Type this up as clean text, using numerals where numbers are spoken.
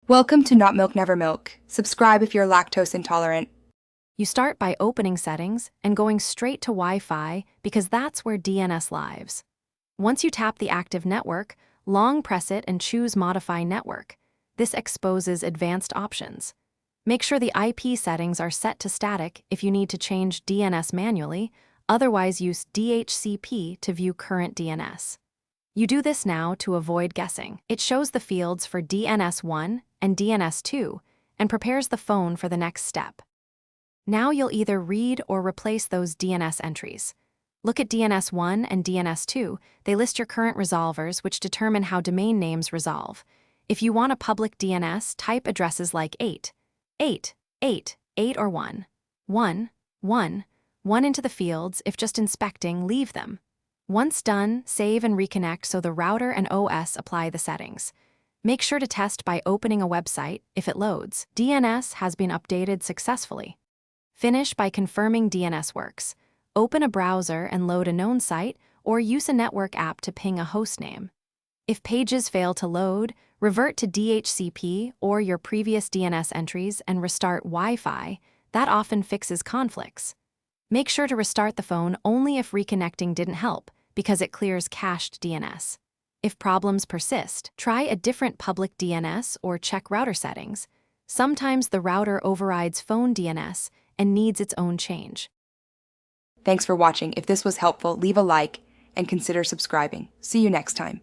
Welcome to Not Milk Never Milk. Subscribe if you're lactose intolerant. You start by opening Settings and going straight to Wi-Fi because that's where DNS lives. Once you tap the active network, long press it and choose Modify Network. This exposes advanced options. Make sure the IP settings are set to static if you need to change DNS manually, otherwise use DHCP to view current DNS. You do this now to avoid guessing. It shows the fields for DNS1 and DNS2 and prepares the phone for the next step. Now you'll either read or replace those DNS entries. Look at DNS1 and DNS2. They list your current resolvers, which determine how domain names resolve. If you want a public DNS, type addresses like 8, 8, 8, 8 or 1, 1, 1, 1 into the fields. If just inspecting, leave them. Once done, save and reconnect so the router and OS apply the settings. Make sure to test by opening a website if it loads. DNS has been updated successfully. Finish by confirming DNS works. Open a browser and load a known site, or use a network app to ping a hostname. If pages fail to load, revert to DHCP or your previous DNS entries and restart Wi-Fi. That often fixes conflicts. Make sure to restart the phone only if reconnecting didn't help, because it clears cached DNS. If problems persist, try a different public DNS or check router settings. Sometimes the router overrides phone DNS and needs its own change. Thanks for watching. If this was helpful, leave a like and consider subscribing. See you next time.